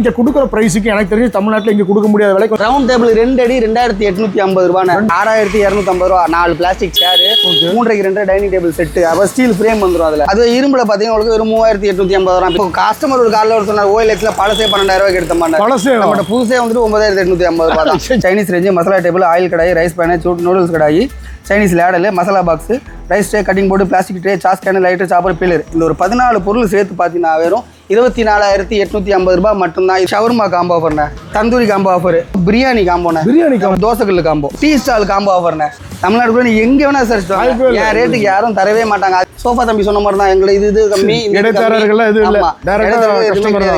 இங்க கொடுக்குற பிரைஸுக்கு எனக்கு தெரிஞ்சு தமிழ்நாட்டில் இங்க கொடுக்க முடியாத விலைக்கு ரவுண்ட் டேபிள் 2 அடி 2850 ரூபாய் 6250 ரூபா 4 plastic chair 3 dining table set அப்ப ஸ்டீல் ஃப்ரேம் வந்துரும் அதுல அது இரும்புல பாத்தீங்கன்னா உங்களுக்கு வெறும் 3850 ரூபாய் இப்போ கஸ்டமர் ஒரு கால்ல சொன்னார் OLXல பழசே 12000 ரூபாய்க்கு எடுத்த மாதிரி பழசே நம்ம புதுசே வந்துட்டு 9850 ரூபாய் தான் Chinese range masala table oil kadai rice pan noodles kadai Chinese ladle masala box rice tray cutting board plastic tray sauce can lighter chopper peeler இந்த ஒரு 14 பொருள் சேர்த்து பார்த்தீங்கன்னா வெறும் 24850 ரூபாய் மட்டும்தான். ஷவர்மா காம்போ ஆஃபர்ண்ணே, தந்தூரி காம்போ ஆஃபர், பிரியாணி காம்போண்ணே, பிரியாணி காம்போ, தோசைக்கல் காம்போ, டீ ஸ்டால் காம்போ ஆஃபர்ண்ணே. தமிழ்நாடு நீ எங்கே வேணா சர்ச் பண்ணுங்க, என் ரேட்டுக்கு யாரும் தரவே மாட்டாங்க. சோஃபா தம்பி சொன்ன மாதிரி தான் எங்களை இது கம்மி,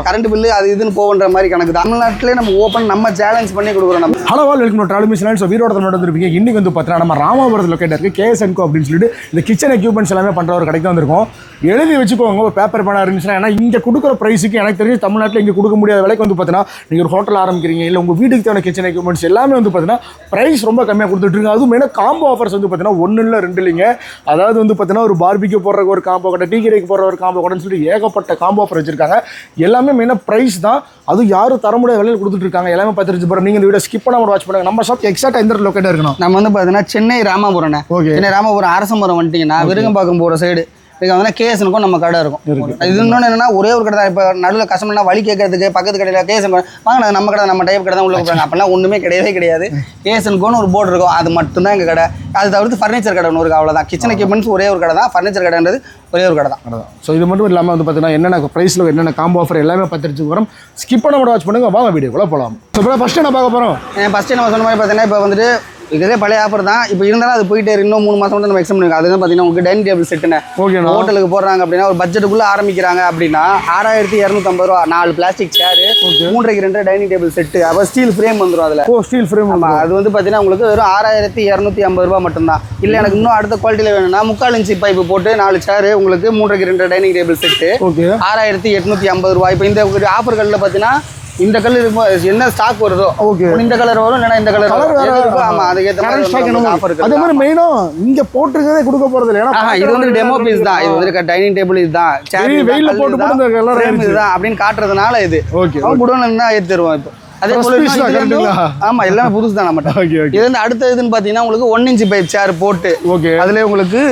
கரண்ட் பில்லு அது இதுன்னு போகிற மாதிரி கணக்கு. தமிழ்நாட்டிலே நம்ம ஓப்பன் நம்ம சேலஞ்ச் பண்ணி கொடுக்குறோம். நம்ம hello welcome to travel mission. So வீரோட தமிழ் வந்துருப்பீங்க. இன்னைக்கு வந்து பார்த்தீங்கன்னா நம்ம ராமாபுரத்தில் லொக்கேட் இருக்குது KS&Co அப்படின்னு சொல்லிட்டு இந்த கிச்சன் எக்யூப்மெண்ட்ஸ் எல்லாமே பண்ணுற ஒரு கடைக்கு வந்திருக்கோம். எழுதி வச்சுக்கோங்க, ஒரு பேப்பர் பண்ண இருந்துச்சுன்னா. ஏன்னா இங்கே கொடுக்குற ப்ரைஸுக்கு எனக்கு தெரிஞ்சு தமிழ்நாட்டில் இங்கே கொடுக்க முடியாத விலைக்கு வந்து பார்த்தீங்கன்னா நீங்கள் ஒரு ஹோட்டல் ஆரம்பிக்கிறீங்க இல்லை உங்கள் வீட்டுக்கு தேவையான கிச்சன் எக்யூப்மெண்ட்ஸ் எல்லாமே வந்து பார்த்தீங்கன்னா ப்ரைஸ் ரொம்ப கம்மியாக கொடுத்துட்ருங்க. அதுவும் மெயினாக காம்போ ஆஃபர்ஸ் வந்து பார்த்தீங்கன்னா 1 இல்லை 2 இல்லைங்க. அதாவது வந்து பார்த்தீங்கன்னா ஒரு பார்பிக்யூ போடுற ஒரு காம்போ கடை, டீ கடைக்கு போடுற ஒரு காம்போ கடைன்னு சொல்லிட்டு ஏகப்பட்ட காம்போ ஆஃபர் வச்சிருக்காங்க. எல்லாமே மெயினாக ப்ரைஸ் தான், அதுவும் யாரும் தர முடியாத விலையில் கொடுத்துட்ருக்காங்க. எல்லாமே பார்த்துட்டு போகிறோம். நீங்கள் இந்த வீடியோ ஸ்கிப் பண்ணாமல் வாட்ச் பண்ணுங்க. நம்ம ஷாப் எக்ஸாக்டாக எந்த லொக்கேட்டாக இருக்கணும். நம்ம வந்து பார்த்தீங்கன்னா சென்னை ராமாபுரம். ஓகே, சென்னை ராமாபுரம் அரசமரம் வந்துட்டீங்கன்னா விருகம்பாக்கம் போகிற சைடு இங்கே வந்து KS&Co நம்ம கடை இருக்கும். இது இன்னொன்று என்னன்னா ஒரே ஒரு கடை தான். இப்போ நடுவில் கஸ்டமர்னா வழி கேட்கறதுக்கு பக்கத்து கடையில் KS&Co வாங்க நம்ம கடை நம்ம டைப் கடை தான் உள்ள போகிறாங்க. அப்போல்லாம் ஒன்றுமே கிடையவே கிடையாது. KS&Coன்னு ஒரு போர்டு இருக்கும், அது மட்டும்தான் எங்கள் கடை. அது தவிர்த்து ஃபர்னிச்சர் கடை ஒன்று இருக்குது, அவ்வளோதான். கிச்சன் எக்யூப்மெண்ட்ஸ் ஒரே ஒரு கடை தான், ஃபர்னிச்சர் கடைன்றது ஒரே ஒரு கடை தான். ஸோ இது மட்டும் இல்லாமல் வந்து பார்த்தீங்கன்னா என்னென்ன ப்ரைஸில் என்னென்ன காம்போ ஆஃபர் எல்லாமே பார்த்துட்டு வரோம். ஸ்கிப் பண்ண மட்டும் வாட்ச் பண்ணுங்க. வாங்க வீடியோக்குள்ள போகலாம். ஸோ இப்போ ஃபஸ்ட்டு என்ன பார்க்க போகிறோம்? ஃபஸ்ட்டு நம்ம சொன்ன மாதிரி பார்த்தீங்கன்னா இப்போ வந்துட்டு இதே பழைய ஆஃபர் தான். இப்போ இருந்தாலும் அது போயிட்டு இன்னும் 3 மாதம் வந்து நம்ம எக்ஸ்டெண்ட் பண்ணிருக்கோம். அதுதான் பார்த்தீங்கன்னா உங்களுக்கு டைனிங் டேபிள் செட்டுன்னு ஓகே ஹோட்டலுக்கு போடுறாங்க அப்படின்னா ஒரு பட்ஜெட்டுக்குள்ளே ஆரம்பிக்கிறாங்க அப்படின்னா 6250 ரூபா 4 plastic chair 3 dining table set அப்போ ஸ்டீல் ஃப்ரேம் வந்துடும் அதில். Steel frame. ஆமாம், அது வந்து பார்த்தீங்கன்னா உங்களுக்கு வெறும் 6250 ரூபா மட்டும்தான். இல்லை எனக்கு இன்னும் அடுத்த குவாலிட்டியில் வேணும்னா 3/4 இன்ச்சு பைப்பு போட்டு 4 சேர் உங்களுக்கு 3 டைனிங் டேபிள் செட்டு 6850 ரூபா. இப்போ இந்த ஆஃபர்களில் பார்த்தீங்கன்னா இந்த கலர் என்ன ஸ்டாக் வருதோ ஓகே இந்த கலர் வரும், இல்லைன்னா இந்த கலர் வரும். ஆமா, அதுக்கேற்ற மாதிரி ஆஃபர் இருக்கு. அதே மாதிரி மெயினா இங்க போட்டுருக்கதே கொடுக்க போறது இல்லை. ஏன்னா இது வந்து டெமோ பீஸ் தான். இது வந்து டைனிங் டேபிள் இதுதான், சேர் வெயில்ல போட்டு போடுற கலர் இதுதான் அப்படின்னு காட்டுறதுனால இது ஓகே குடோன்ல இருந்தா ஏத்தி தருவோம். இப்போ அதே போல ஆமா எல்லாமே புதுசு தான் நம்மட்ட. இது வந்து அடுத்த இதுன்னு பாத்தீங்கன்னா உங்களுக்கு 1 இன்ச் பைப் சேர் போட்டு ஓகே அதுல உங்களுக்கு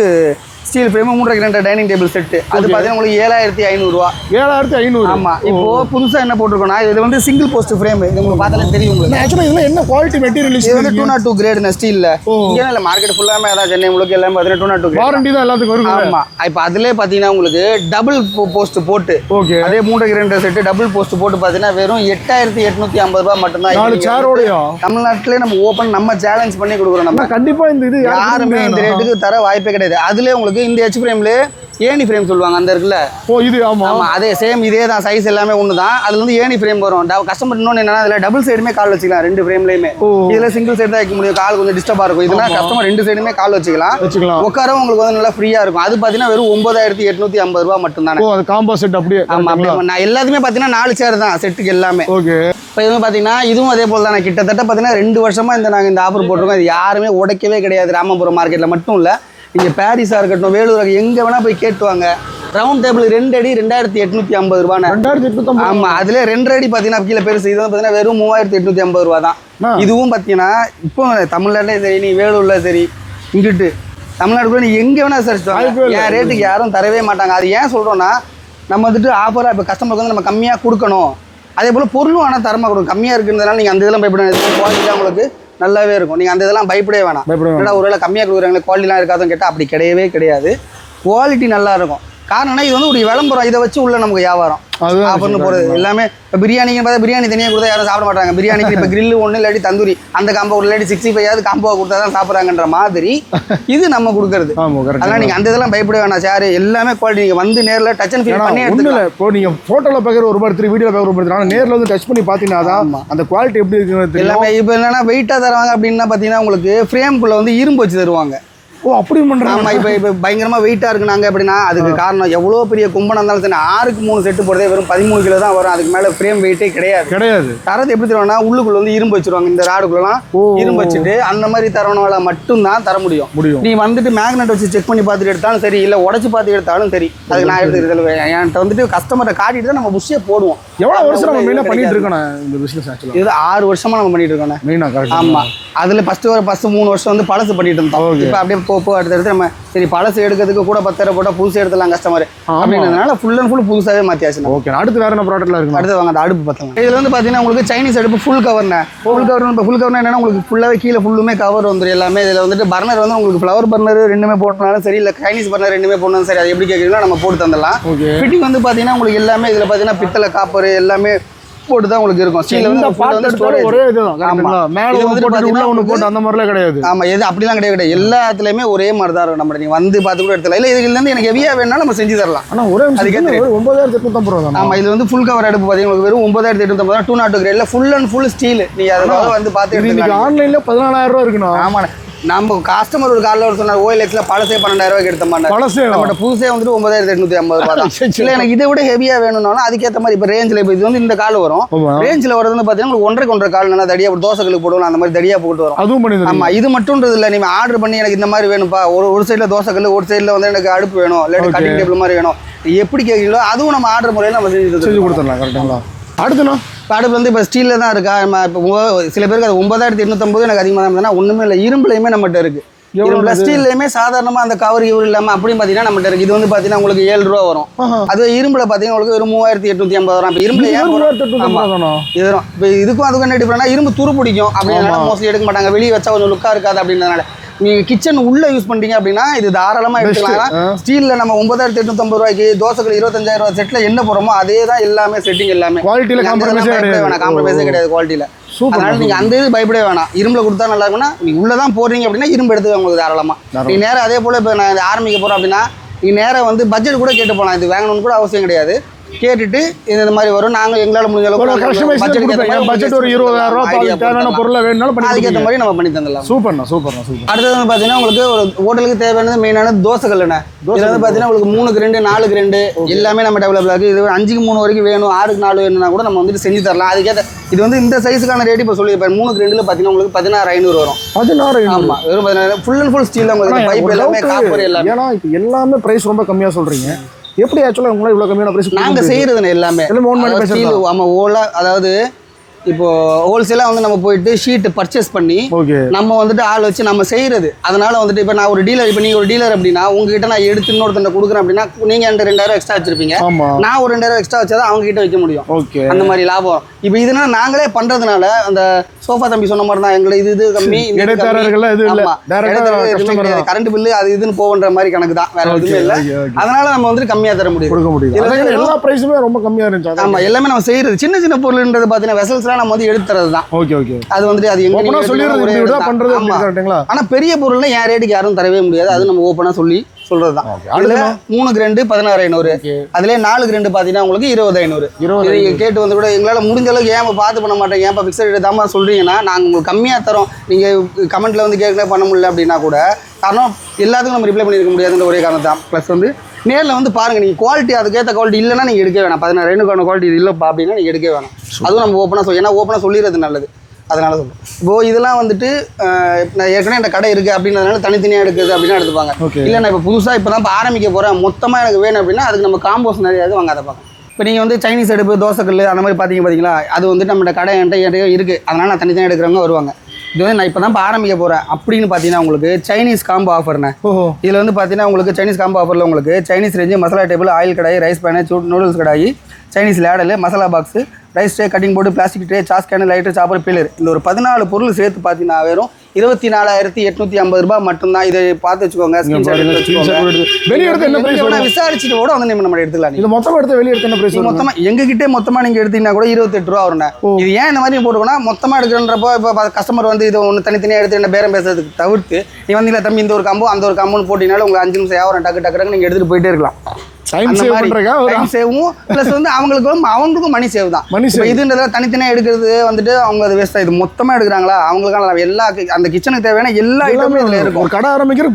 steel frame 3 dining table set அது பார்த்தீங்கன்னா உங்களுக்கு 7500 ரூபா. 7500. ஆமா, இப்போ புதுசா என்ன போட்டிருக்கோம்னா இது வந்து சிங்கிள் போஸ்ட் ஃப்ரேம். இது உங்களுக்கு பார்த்தாலே தெரியும். உங்களுக்கு ஆக்சுவலா இதுல என்ன குவாலிட்டி மெட்டீரியல் இது வந்து 202 கிரேட்ன ஸ்டீல்ல. இங்க இல்ல மார்க்கெட் ஃபுல்லாமே அதான் சென்னை உங்களுக்கு எல்லாம் பார்த்தீங்கன்னா 202 கிரேட். வாரண்டி தான் எல்லாத்துக்கும் வரும். ஆமா, இப்போ அதுலயே பார்த்தீங்கன்னா உங்களுக்கு டபுள் போஸ்ட் போட்டு ஓகே அதே 3 செட்டு டபுள் போஸ்ட் போட்டு பார்த்தீங்கன்னா வெறும் 8850 ரூபா மட்டும் தான். 4 சேரோடயும் தமிழ்நாட்டிலே நம்ம ஓபன் நம்ம சேலஞ்ச் பண்ணி கொடுக்குறோம். நம்ம கண்டிப்பா இந்த இது யாருமே இந்த ரேட்டுக்கு தர வாய்ப்பே கிடையாது. அதுல உங்களுக்கு இந்த H ஃப்ரேம்ல ஏணி ஃப்ரேம் சொல்லுவாங்க அந்த இருக்குல்ல இது ஆமா ஆமா அதே சேம் இதே தான், சைஸ் எல்லாமே ஒன்று தான். அதுல வந்து ஏணி ஃப்ரேம் வரும். கஸ்டமர் இன்னொன்று என்னன்னா அதில் டபுள் சைடுமே கால் வச்சுக்கலாம் 2 ஃப்ரேம்லையுமே. இதில் சிங்கிள் சைடு தான் வைக்க முடியும், கால் கொஞ்சம் டிஸ்டர்பாக இருக்கும். இதெல்லாம் கஸ்டமர் 2 சைடுமே கால் வச்சுக்கலாம். உட்காரவும் உங்களுக்கு வந்து நல்லா ஃப்ரீயாக இருக்கும். அது பார்த்தீங்கன்னா வெறும் 9850 ரூபா மட்டும் தானே. காம்போ செட் அப்படியே. ஆமா, அப்படியே நான் எல்லாத்துமே பார்த்தீங்கன்னா 4 சேர் தான் செட்டுக்கு எல்லாமே. ஓகே, இப்போ இதுவும் பார்த்தீங்கன்னா இதுவும் அதே போல் தான். கிட்டத்தட்ட பார்த்தீங்கன்னா 2 வருஷமா நாங்கள் இந்த ஆஃபர் போட்டிருக்கோம். இது யாருமே உடைக்கவே கிடையாது. ராமபுரம் மார்க்கெட்டில் மட்டும் இல்லை, இங்கே பாரிஸாக இருக்கட்டும், வேலூர் எங்கே வேணால் போய் கேட்டுவாங்க. ரவுண்ட் டேபிள் 2 அடி 2850 ரூபாய். 2850. ஆமாம், அதில் 2 அடி பார்த்தீங்கன்னா கீழே பெருசு. இது வந்து பார்த்தீங்கன்னா வெறும் 3850 ரூபா தான். இதுவும் பார்த்தீங்கன்னா இப்போ தமிழ்நாட்டிலே சரி, நீ வேலூரில் சரி, இங்கிட்டு தமிழ்நாடு நீ எங்கே வேணால் சர்ச் பண்ணுங்க, என் ரேட்டுக்கு யாரும் தரவே மாட்டாங்க. அது ஏன் சொல்கிறோன்னா நம்ம வந்துட்டு ஆஃபராக இப்போ கஸ்டமருக்கு வந்து நம்ம கம்மியாக கொடுக்கணும். அதே போல் பொருளும் ஆனால் தரமாக கொடுக்கும். கம்மியாக இருக்குன்றதுனால நீங்கள் அந்த இதெல்லாம் பயப்பட குவாலிட்டியாக உங்களுக்கு நல்லாவே இருக்கும். நீங்கள் அந்த இதெல்லாம் பயப்படவே வேணாம். ஏன்னா ஒருவேளை கம்மியாக கொடுக்குறாங்களே குவாலிட்டிலாம் இருக்காதுன்னு கேட்டால் அப்படி கிடையவே கிடையாது. குவாலிட்டி நல்லா இருக்கும். காரணம்னா இது வந்து ஒரு விளம்பரம், இதை வச்சு உள்ள நமக்கு வியாபாரம் ஆஃபர்னு போகிறது எல்லாமே. இப்போ பிரியாணின்னு பார்த்தா பிரியாணி தனியாக கொடுத்தா யாரும் சாப்பிட மாட்டாங்க. பிரியாணிக்கு இப்போ கிரில்லு ஒன்று இல்லாட்டி தந்தூரி அந்த காம்போ இல்லாட்டி 65 காம்போவை கொடுத்தா தான் சாப்பிட்றாங்கன்ற மாதிரி இது நம்ம கொடுக்குறது. அதனால் நீங்கள் அந்த இதெல்லாம் பயப்பட வேணாம். சார் எல்லாமே குவாலிட்டி நீங்கள் வந்து நேரில் டச் அண்ட் ஃபீல் பண்ணி எடுத்துக்கல. இப்போ நீங்கள் ஃபோட்டோவில் பார்க்குற ஒரு படுத்து வீடியோவில் பார்க்குற ஒரு படுத்து, ஆனால் நேரில் வந்து டச் பண்ணி பார்த்தீங்கன்னா தான் அந்த குவாலிட்டி எப்படி இருக்குன்னு எல்லாமே. இப்போ என்னன்னா வெயிட்டாக தருவாங்க அப்படின்னா பார்த்தீங்கன்னா உங்களுக்கு ஃப்ரேம்குள்ளே வந்து இரும்பு வச்சு தருவாங்க. ஓ அப்படி பண்ணுறாங்க. ஆமாம், இப்போ பயங்கரமாக வெயிட்டாக இருக்குனாங்க அப்படின்னா அதுக்கு காரணம் எவ்வளோ பெரிய கும்பனாக இருந்தாலும் சரி 6க்கு 3 செட்டு போடுறதே வெறும் 13 கிலோ தான் வரும். அதுக்கு மேலே ஃப்ரேம் வெயிட்டே கிடையாது. தரது எப்படி தருவாங்கன்னா உள்ளுக்குள்ள வந்து இரும்பு வச்சிருவாங்க. இந்த ராடுக்குள்ளலாம் இரும்பு வச்சுட்டு அந்த மாதிரி தரவனால மட்டும்தான் தர முடியும். நீ வந்துட்டு மேக்னெட் வச்சு செக் பண்ணி பார்த்துட்டு எடுத்தாலும் சரி, இல்லை உடச்சி பார்த்து எடுத்தாலும் சரி, அதுக்கு நான் எடுத்துக்கிறது என்கிட்ட வந்துட்டு கஸ்டமரை காட்டிட்டு தான் நம்ம புஷ்ஷே போடுவோம். எவ்வளோ வருஷம் நம்ம மெயினாக பண்ணிட்டு இருக்கோம் இந்த பிஸ்னஸ்? ஆக்சுவலாக இது 6 வருஷமா நம்ம பண்ணிட்டு இருக்கோம் மெயினாக. கரெக்ட். ஆமாம், அதில் ஃபஸ்ட்டு 3 வருஷம் வந்து பழசு பண்ணிட்டு இருந்தோம். இப்போ அப்படியே போ அடுத்தடுத்து நம்ம சரி பழசு எடுக்கிறதுக்கு கூட 10,000 போட்டால் புதுசு எடுத்துலாம் கஸ்டமர் அப்படின்றதுனால ஃபுல் அண்ட் ஃபுல் புதுசாகவே மாற்றியாச்சு. ஓகே, அடுத்து வேறு என்ன ப்ராடக்ட்லாம் இருக்குது? அடுத்து வாங்க அந்த அடுப்பு பார்த்தலாம். இதில் வந்து பார்த்தீங்கன்னா உங்களுக்கு சைனீஸ் அடுப்பு ஃபுல் கவர்னா. ஃபுல் கவர்னா என்னன்னா உங்களுக்கு ஃபுல்லாகவே கீழே ஃபுல்லுமே கவர் வந்துடும் எல்லாமே. இதில் வந்துட்டு பர்னர் வந்து உங்களுக்கு ஃப்ளவர் பர்னர் ரெண்டுமே போட்டனாலும் சரி, இல்லை சைனீஸ் பர்னர் ரெண்டுமே போடணும் சரி, அது எப்படி கேட்குறீங்களோ நம்ம போட்டு தந்துடலாம். ஃபிட்டிங் வந்து பார்த்தீங்கன்னா உங்களுக்கு எல்லாமே இதில் பார்த்தீங்கன்னா பித்தளை காப்பர் எல்லாமே போட்டு தான் உங்களுக்கு இருக்கும். ஸ்டீல் வந்து ஒரே இதுதான். மேலே ஒன்று போட்டு உள்ள ஒன்று போட்டு அந்த மாதிரிலாம் கிடையாது. ஆமாம், எது அப்படிலாம் கிடையாது. எல்லாத்துலேயுமே ஒரே மாதிரி தான் இருக்கும். நம்ம நீங்கள் வந்து பார்த்து கூட எடுத்துலாம். இல்லை இதுலேருந்து எனக்கு ஹெவியாக வேணாலும் நம்ம செஞ்சு தரலாம். ஆனால் ஒரே அதுக்கு 9,850 ரூபா. ஆமாம், இது வந்து ஃபுல் கவர் அடுப்பு பார்த்தீங்கன்னா வெறும் 9,850 ரூபா. 202 கிரேடில் ஃபுல் அண்ட் ஃபுல் ஸ்டீல். நீங்கள் அதை வந்து பார்த்து எடுத்துக்கலாம். ஆன்லைனில் 14,000 ரூபா இருக்கணும். ஆமாம், நம்ம கஸ்டமர் ஒரு காலையில் சொன்னார் OLXல பழசே 12,000 ரூபாய்க்கு எடுத்த மாட்டேன். பழசே நம்மகிட்ட புதுசே வந்துட்டு 9,850 ரூபா தான். இல்லை எனக்கு இதை விட ஹெவியாக வேணும்னாலும் அதுக்கேற்ற மாதிரி இப்போ ரேஞ்சில் இப்போ இது வந்து இந்த கால் வரும். ரேஞ்சில் வரது வந்து பார்த்தீங்கன்னா உங்களுக்கு 1.5 கால் நல்லா தடியாக தோசைகளுக்கு போடுவோம். அந்த மாதிரி தடியாக போட்டு வரும். அதுவும் பண்ணி. ஆமாம், இது மட்டும்ன்றது இல்லை. நீங்கள் ஆர்டர் பண்ணி எனக்கு இந்த மாதிரி வேணும்ப்பா, ஒரு சைடில் தோசைகள், ஒரு சைடில் வந்து எனக்கு அடுப்பு வேணும், இல்லாட்டி கட்டிங் டேபிள் மாதிரி வேணும், எப்படி கேட்குறீங்களோ அதுவும் நம்ம ஆர்டர் முறையில் நம்ம செஞ்சு கொடுத்துடலாம். கரெக்டுங்களா? அடுத்துண்ணா அடுப்பு வந்து இப்போ ஸ்டீலில் தான் இருக்கா. நம்ம இப்போ சில பேருக்கு அது 9,850 எனக்கு அதிகமாக தான் இருந்ததுன்னா ஒன்றுமே இல்லை. இரும்புலையுமே நம்மகிட்ட இருக்குது. இரும்புல ஸ்டீல்லையுமே சாதாரணமாக அந்த கவர் இவர் இல்லாமல் அப்படின்னு பார்த்தீங்கன்னா நம்மகிட்ட இருக்குது. இது வந்து பார்த்தீங்கன்னா உங்களுக்கு 7 ரூபா வரும். அது இரும்புல பார்த்தீங்கன்னா உங்களுக்கு வெறும் 3,850 வரும். இப்போ இரும்புல இதுவும் இப்போ இதுக்கும் அதுக்கும் என்ன டிஃபரெண்ட்னா இரும்பு துரு பிடிக்கும் அப்படின்னா மோஸ்ட்லி எடுக்க மாட்டாங்க. வெளியே வச்சா கொஞ்சம் லுக்காக இருக்காது அப்படின்றதுனால நீங்கள் கிச்சன் உள்ளே யூஸ் பண்ணிட்டீங்க அப்படின்னா இது தாராளமாக எடுத்துக்கலாம். ஸ்டீலில் நம்ம 9,850 ரூபாய்க்கு தோசைகள் 25,000 ரூபா செட்டில் என்ன போகிறோமோ அதே தான் எல்லாமே செட்டிங் எல்லாமே. குவாலிட்டியில் காம்ப்ரமைஸே கிடையாது குவாலிட்டியில். அதனால நீங்கள் அந்த இது பயப்படவே வேணாம். இரும்பில் கொடுத்தா நல்லா இருக்குன்னா நீங்கள் உள்ளே தான் போடுறீங்க அப்படின்னா இரும்பு எடுத்து உங்களுக்கு தாராளமாக. நீங்கள் நேரம் அதே போல் இப்போ நான் ஆரம்பிக்க போகிறேன் அப்படின்னா நீங்கள் நேரம் வந்து பட்ஜெட் கூட கேட்டு போகலாம். இது வாங்கணும்னு கூட அவசியம் கிடையாது. கேட்டுட்டு இந்த மாதிரி வரும். நாங்கள் எங்களால் முடிஞ்ச அளவுக்கு பட்ஜெட் ஒரு 20,000 ரூபா தேவையான பொருளை வேணும்னாலும் அதுக்கேற்ற மாதிரி நம்ம பண்ணி தந்துடலாம். சூப்பர்ண்ணா. அடுத்தது வந்து பார்த்தீங்கன்னா உங்களுக்கு ஒரு ஹோட்டலுக்கு தேவையானது மெயினான தோசைகள்ண்ணே. இதில் வந்து பார்த்தீங்கன்னா உங்களுக்கு 3க்கு 2 4க்கு 2 எல்லாமே நம்ம டெவலப் ஆகுது. இது 5க்கு 3 வரைக்கும் வேணும், 6க்கு 4 வேணும்னா கூட நம்ம வந்துட்டு செஞ்சு தரலாம். அதுக்கேற்ற இது வந்து இந்த சைஸுக்கான ரேட் இப்போ சொல்லியிருப்பேன். 3க்கு 2 பார்த்தீங்கன்னா உங்களுக்கு 16,500 வரும். 16,500. ஆமாம், வெறும் 16,000 ஃபுல் அண்ட் ஃபுல் ஸ்டீல் உங்களுக்கு பைப் எல்லாமே காப்பர் எல்லாமே. ஏன்னா இப்போ எல்லாமே ப்ரைஸ் ரொம்ப கம்மியாக சொல்கிறீங்க. எப்படி ஆக்சுவலாக உங்களால் இவ்வளோ கம்மியான ப்ரைஸ்? நாங்கள் செய்கிறதுன்னு எல்லாமே ஸ்டீல். ஆமாம், அதாவது இப்போ ஹோல்சேலாக வந்து நம்ம போயிட்டு ஷீட்டு பர்ச்சேஸ் பண்ணி நம்ம வந்துட்டு ஆள் வச்சு நம்ம செய்கிறது. அதனால வந்துட்டு இப்போ நான் ஒரு டீலர், இப்போ நீங்கள் ஒரு டீலர் அப்படின்னா உங்ககிட்ட நான் எடுத்து இன்னொருத்தண்ட கொடுக்குறேன் அப்படின்னா நீங்கள் என்கிட்ட 2,000 எக்ஸ்ட்ரா வச்சிருப்பீங்க. நான் ஒரு 2,000 எக்ஸ்ட்ரா வச்சா தான் அவங்க கிட்ட வைக்க முடியும். அந்த மாதிரி லாபம். இப்போ இதுனா நாங்களே பண்ணுறதுனால அந்த சோஃபா தம்பி சொன்ன மாதிரி தான் எங்களை இது கம்மி, கரண்ட் பில்லு அது இதுன்னு போகின்ற மாதிரி கணக்கு தான், வேற எதுவுமே இல்லை. அதனால நம்ம வந்துட்டு கம்மியாக தர முடியும். எல்லா ப்ரைஸுமே ரொம்ப கம்மியாக இருந்துச்சு. ஆமாம், எல்லாமே நம்ம செய்கிறது சின்ன சின்ன பொருள்ன்றது பார்த்தீங்கன்னா வெசல்ஸ் நம்ம வந்து எடுத்து தரது தான். அது வந்துட்டு அது எங்க சொல்லிடுறது. ஆனா பெரிய பொருள்னா என் ரேட்டுக்கு யாரும் தரவே முடியாது. அது நம்ம ஓப்பனா சொல்றது தான். அதுல 3க்கு 2 16,500. அதுல 4க்கு 2 பாத்தீங்கன்னா உங்களுக்கு 20,500. கேட்டு வந்து கூட எங்களால முடிஞ்ச அளவுக்கு ஏன் பார்த்து பண்ண மாட்டேங்க, ஏன் பிக்சர் ரேட் தாமா சொல்றீங்கன்னா நாங்க உங்களுக்கு கம்மியா தரோம். நீங்க கமெண்ட்ல வந்து கேட்கல பண்ண முடியல அப்படின்னா கூட காரணம் எல்லாத்துக்கும் நம்ம ரிப்ளை பண்ணிருக்க முடியாதுன்ற ஒரே காரணம் தான். ப்ளஸ் வந்து நேரில் வந்து பாருங்கள், நீங்கள் குவாலிட்டி அதுக்கேற்ற குவாலிட்டி இல்லைன்னா நீங்கள் எடுக்க வேணாம். 16,500 குவாலிட்டி இது இல்லைப்பா அப்படின்னா நீங்கள் எடுக்க வேணாம். அதுவும் நம்ம ஓப்பனாக ஏன்னா ஓப்பனாக சொல்லிடுறது நல்லது. அதனால சொல்லுவோம். இப்போது இதெல்லாம் வந்துட்டு நான் ஏற்கனவே இந்த கடை இருக்குது அப்படின்றதுனால தனித்தனியாக எடுக்குது அப்படின்னா எடுத்துப்பாங்க. இல்லை நான் இப்போ புதுசாக இப்போ தான் இப்போ ஆரம்பிக்க போகிறேன், மொத்தமாக எனக்கு வேணும் அப்படின்னா அதுக்கு நம்ம காம்போஸ் நிறையா வாங்க அதை பார்க்கலாம். இப்போ நீங்கள் வந்து சைனீஸ் அடுப்பு, தோசைக்கல் அந்த மாதிரி பார்த்தீங்களா, அது வந்துட்டு நம்ம கடை என்கிட்ட இருக்குது. அதனால் நான் தனித்தனியாக எடுக்கிறவங்க வருவாங்க. இது வந்து நான் இப்போ தான் ஆரம்பிக்க போகிறேன் அப்படின்னு பார்த்தீங்கன்னா உங்களுக்கு சைனீஸ் காம்போ ஆஃபர்ண்ணே. இதில் வந்து பார்த்தீங்கன்னா உங்களுக்கு சைனீஸ் காம்போ ஆஃபரில் உங்களுக்கு Chinese range, masala table, oil kadai, rice pan, noodles kadai, Chinese ladle, masala box, rice tray, cutting board, plastic tray, sauce can, lighter, chopper, peeler, இந்த ஒரு 14 பொருள் சேர்த்து பார்த்தீங்கன்னா வெறும் 24,850 ரூபாய் மட்டும்தான். இதை பார்த்து வச்சுக்கோங்க. விசாரிச்சுட்டு கூட வந்து நம்ம எடுத்துக்கலாம். இது மொத்தமாக எடுத்து வெளியே எடுத்து என்ன பிரைஸ்? மொத்தமாக எங்ககிட்டே மொத்தமாக நீங்கள் எடுத்தீங்கன்னா கூட 28 ரூபா வரும். இது ஏன் இந்த மாதிரி போட்டுக்கோன்னா மொத்தமாக எடுக்கிறன்றப்போ இப்போ கஸ்டமர் வந்து இதை ஒன்று தனித்தனியாக எடுத்து என்ன பேரம் பேசுறதுக்கு தவிர்த்து நீ வந்து இல்லை தம்பி இந்த ஒரு காம்போ அந்த ஒரு காம்போன்னு போட்டிங்கனாலும் உங்களுக்கு 5 நிமிஷம் வியாபாரம் டக்கு டக்குன்னு நீங்கள் எடுத்துகிட்டு போயிட்டே இருக்கலாம். டைம் சேவ் பண்றீங்க டைம் சேவும் ப்ளஸ் வந்து அவங்களுக்கும் மணி சேவ் தான். இதுன்றத தனித்தனியாக எடுக்கிறது வந்துட்டு அவங்க அது வேஸ்ட் இது மொத்தமாக எடுக்கிறாங்களா அவங்களுக்கான எல்லா அந்த கிச்சனுக்கு தேவையான எல்லா ஐட்டமும் இதில் இருக்கும். ஒரு கடை ஆரம்பிக்கிறது